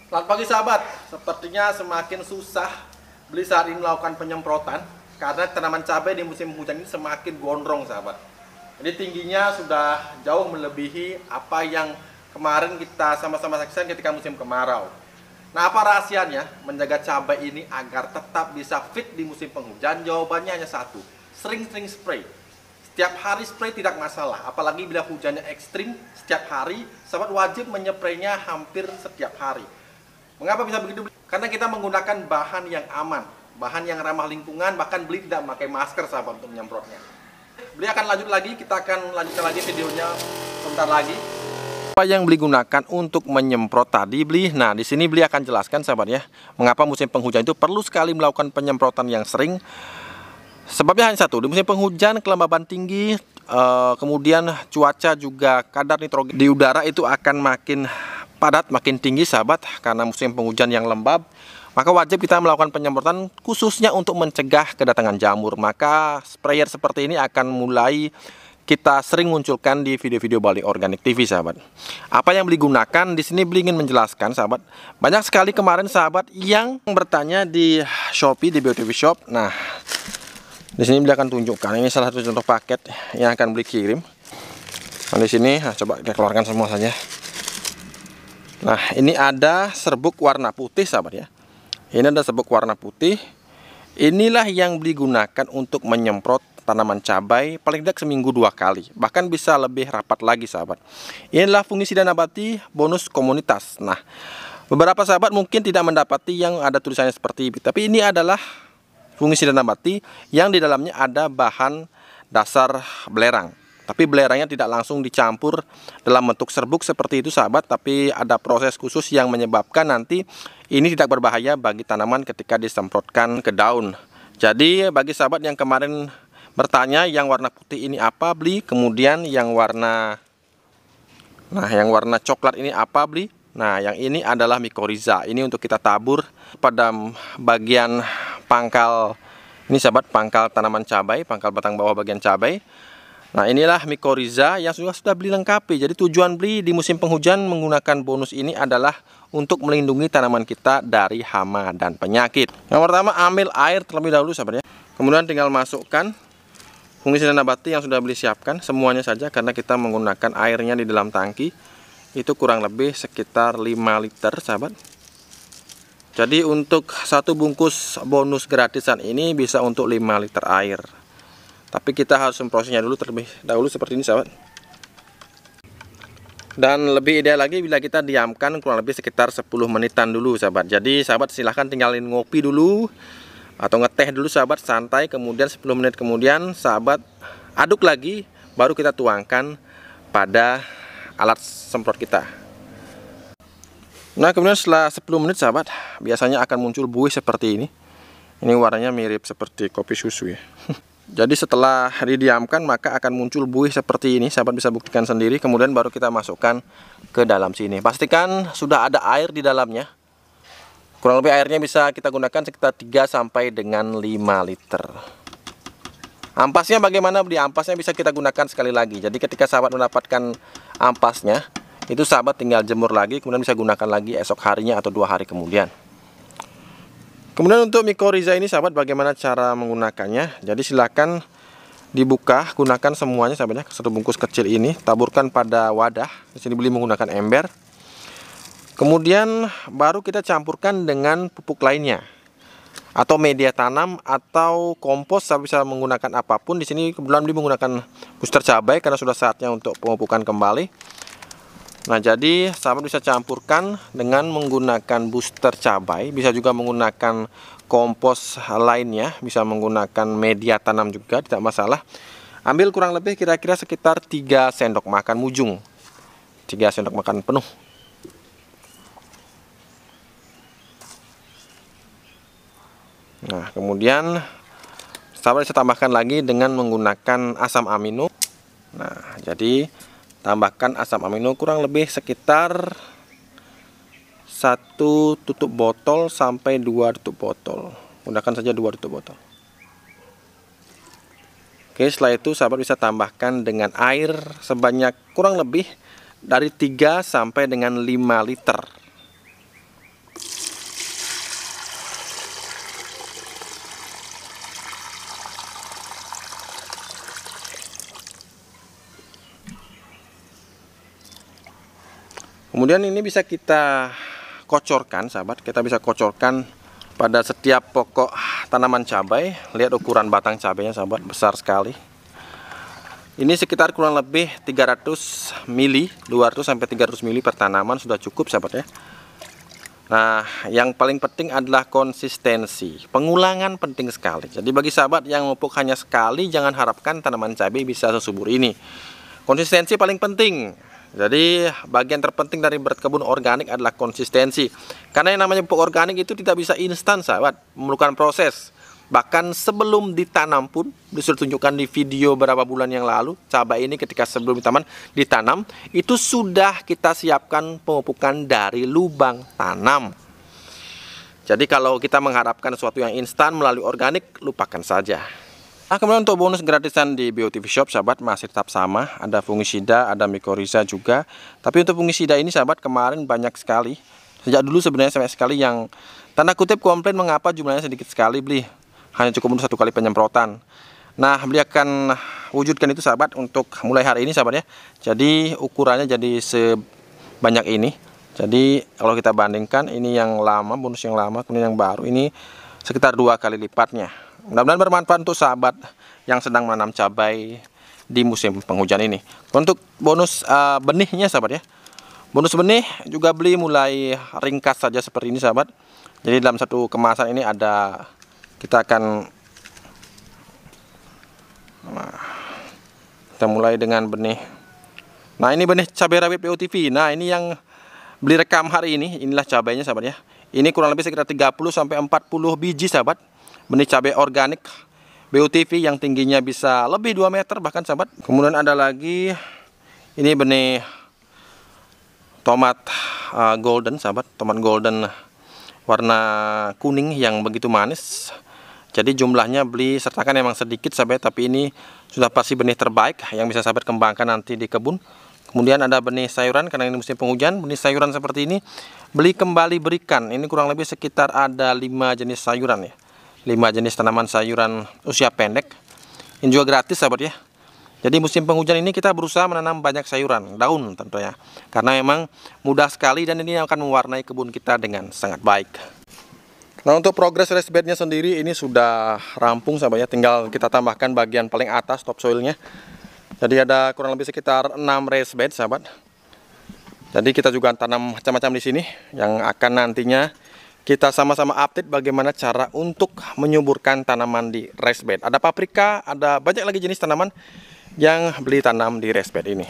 Selamat pagi sahabat, sepertinya semakin susah beli saat ini melakukan penyemprotan karena tanaman cabai di musim hujan ini semakin gondrong sahabat. Jadi tingginya sudah jauh melebihi apa yang kemarin kita sama-sama saksikan ketika musim kemarau. Nah, apa rahasianya menjaga cabai ini agar tetap bisa fit di musim penghujan? Jawabannya hanya satu, sering-sering spray. Setiap hari spray tidak masalah, apalagi bila hujannya ekstrim setiap hari, sahabat wajib menypraynya hampir setiap hari. Mengapa bisa begitu? Karena kita menggunakan bahan yang aman, bahan yang ramah lingkungan, bahkan beli tidak memakai masker sahabat untuk menyemprotnya. Beli akan lanjut lagi, kita akan lanjutkan lagi videonya sebentar lagi. Apa yang beli gunakan untuk menyemprot tadi beli? Nah, di sini beli akan jelaskan sahabat ya, mengapa musim penghujan itu perlu sekali melakukan penyemprotan yang sering. Sebabnya hanya satu, di musim penghujan kelembaban tinggi, kemudian cuaca juga kadar nitrogen di udara itu akan makin padat, makin tinggi sahabat, karena musim penghujan yang lembab. Maka wajib kita melakukan penyemprotan khususnya untuk mencegah kedatangan jamur. Maka sprayer seperti ini akan mulai kita sering munculkan di video-video Bali Organik TV sahabat. Apa yang beli gunakan? Di sini beli ingin menjelaskan sahabat. Banyak sekali kemarin sahabat yang bertanya di Shopee, di BOTW Shop. Nah, di sini beli akan tunjukkan, ini salah satu contoh paket yang akan beli kirim. Nah, di sini coba kita keluarkan semua saja. Nah, ini ada serbuk warna putih sahabat ya. Ini ada serbuk warna putih. Inilah yang beli gunakan untuk menyemprot tanaman cabai paling tidak seminggu 2 kali. Bahkan bisa lebih rapat lagi sahabat. Inilah fungisida nabati bonus komunitas. Nah, beberapa sahabat mungkin tidak mendapati yang ada tulisannya seperti ini. Tapi ini adalah fungisida nabati yang di dalamnya ada bahan dasar belerang. Tapi belerangnya tidak langsung dicampur dalam bentuk serbuk seperti itu sahabat, tapi ada proses khusus yang menyebabkan nanti ini tidak berbahaya bagi tanaman ketika disemprotkan ke daun. Jadi bagi sahabat yang kemarin bertanya yang warna putih ini apa beli, kemudian yang warna coklat ini apa beli. Nah, yang ini adalah mikoriza. Ini untuk kita tabur pada bagian pangkal ini sahabat, pangkal tanaman cabai, pangkal batang bawah bagian cabai. Nah, inilah mikoriza yang sudah beli lengkapi. Jadi tujuan beli di musim penghujan menggunakan bonus ini adalah untuk melindungi tanaman kita dari hama dan penyakit. Yang pertama, ambil air terlebih dahulu sahabat ya. Kemudian tinggal masukkan fungisida nabati yang sudah beli siapkan semuanya saja, karena kita menggunakan airnya di dalam tangki. Itu kurang lebih sekitar 5 liter sahabat. Jadi untuk satu bungkus bonus gratisan ini bisa untuk 5 liter air. Tapi kita harus memprosesnya dulu terlebih dahulu seperti ini sahabat. Dan lebih ideal lagi bila kita diamkan kurang lebih sekitar 10 menitan dulu sahabat. Jadi sahabat silahkan tinggalin ngopi dulu atau ngeteh dulu sahabat, santai. Kemudian 10 menit kemudian sahabat aduk lagi, baru kita tuangkan pada alat semprot kita. Nah, kemudian setelah 10 menit sahabat, biasanya akan muncul buih seperti ini. Ini warnanya mirip seperti kopi susu ya. Jadi setelah didiamkan maka akan muncul buih seperti ini, sahabat bisa buktikan sendiri. Kemudian baru kita masukkan ke dalam sini. Pastikan sudah ada air di dalamnya. Kurang lebih airnya bisa kita gunakan sekitar 3 sampai dengan 5 liter. Ampasnya bagaimana? Beli ampasnya bisa kita gunakan sekali lagi. Jadi ketika sahabat mendapatkan ampasnya, itu sahabat tinggal jemur lagi, kemudian bisa gunakan lagi esok harinya atau 2 hari kemudian. Kemudian untuk mikoriza ini sahabat, bagaimana cara menggunakannya? Jadi silakan dibuka, gunakan semuanya sahabatnya, satu bungkus kecil ini, taburkan pada wadah. Di sini beli menggunakan ember. Kemudian baru kita campurkan dengan pupuk lainnya, atau media tanam atau kompos, bisa menggunakan apapun. Di sini kebetulan beli menggunakan booster cabai karena sudah saatnya untuk pemupukan kembali. Nah, jadi sahabat bisa campurkan dengan menggunakan booster cabai, bisa juga menggunakan kompos lainnya, bisa menggunakan media tanam juga, tidak masalah. Ambil kurang lebih kira-kira sekitar 3 sendok makan mujung, 3 sendok makan penuh. Nah, kemudian sahabat bisa tambahkan lagi dengan menggunakan asam amino. Nah, jadi tambahkan asam amino kurang lebih sekitar 1 tutup botol sampai 2 tutup botol. Gunakan saja 2 tutup botol. Oke, setelah itu sahabat bisa tambahkan dengan air sebanyak kurang lebih dari 3 sampai dengan 5 liter. Kemudian ini bisa kita kocorkan, sahabat. Kita bisa kocorkan pada setiap pokok tanaman cabai. Lihat ukuran batang cabainya, sahabat, besar sekali. Ini sekitar kurang lebih 300 mili, 200 sampai 300 mili per tanaman sudah cukup, sahabat ya. Nah, yang paling penting adalah konsistensi. Pengulangan penting sekali. Jadi bagi sahabat yang memupuk hanya sekali, jangan harapkan tanaman cabai bisa sesubur ini. Konsistensi paling penting. Jadi bagian terpenting dari berkebun organik adalah konsistensi. Karena yang namanya pupuk organik itu tidak bisa instan, sahabat, memerlukan proses. Bahkan sebelum ditanam pun, sudah tunjukkan di video beberapa bulan yang lalu, cabai ini ketika sebelum ditanam, itu sudah kita siapkan pemupukan dari lubang tanam. Jadi kalau kita mengharapkan sesuatu yang instan melalui organik, lupakan saja. Nah, kemudian untuk bonus gratisan di BioTV Shop, sahabat, masih tetap sama. Ada fungisida, ada mycorrhiza juga. Tapi untuk fungisida ini, sahabat, kemarin banyak sekali. Sejak dulu sebenarnya sampai sekali yang tanda kutip komplain mengapa jumlahnya sedikit sekali beli. Hanya cukup untuk 1 kali penyemprotan. Nah, beli akan wujudkan itu, sahabat, untuk mulai hari ini, sahabat ya. Jadi ukurannya jadi sebanyak ini. Jadi kalau kita bandingkan, ini yang lama, bonus yang lama, kemudian yang baru ini sekitar 2 kali lipatnya. Mudah-mudahan bermanfaat untuk sahabat yang sedang menanam cabai di musim penghujan ini. Untuk bonus benihnya, sahabat ya. Bonus benih juga beli mulai ringkas saja seperti ini, sahabat. Jadi dalam satu kemasan ini ada, kita akan kita mulai dengan benih. Nah, ini benih cabai rawit BioTV. Nah, ini yang beli rekam hari ini. Inilah cabainya, sahabat ya. Ini kurang lebih sekitar 30 sampai 40 biji, sahabat. Benih cabai organik BioTV yang tingginya bisa lebih 2 meter bahkan, sahabat. Kemudian ada lagi ini benih tomat golden, sahabat. Tomat golden warna kuning yang begitu manis. Jadi jumlahnya beli sertakan memang sedikit, sahabat, tapi ini sudah pasti benih terbaik yang bisa sahabat kembangkan nanti di kebun. Kemudian ada benih sayuran, karena ini musim penghujan, benih sayuran seperti ini beli kembali berikan. Ini kurang lebih sekitar ada 5 jenis sayuran ya. 5 jenis tanaman sayuran usia pendek. Ini juga gratis, sahabat ya. Jadi musim penghujan ini kita berusaha menanam banyak sayuran, daun tentunya. Karena memang mudah sekali dan ini akan mewarnai kebun kita dengan sangat baik. Nah, untuk progres raised bednya sendiri ini sudah rampung, sahabat ya. Tinggal kita tambahkan bagian paling atas topsoilnya. Jadi ada kurang lebih sekitar 6 raised bed, sahabat. Jadi kita juga tanam macam-macam di sini yang akan nantinya kita sama-sama update bagaimana cara untuk menyuburkan tanaman di raised bed. Ada paprika, ada banyak lagi jenis tanaman yang beli tanam di raised bed ini.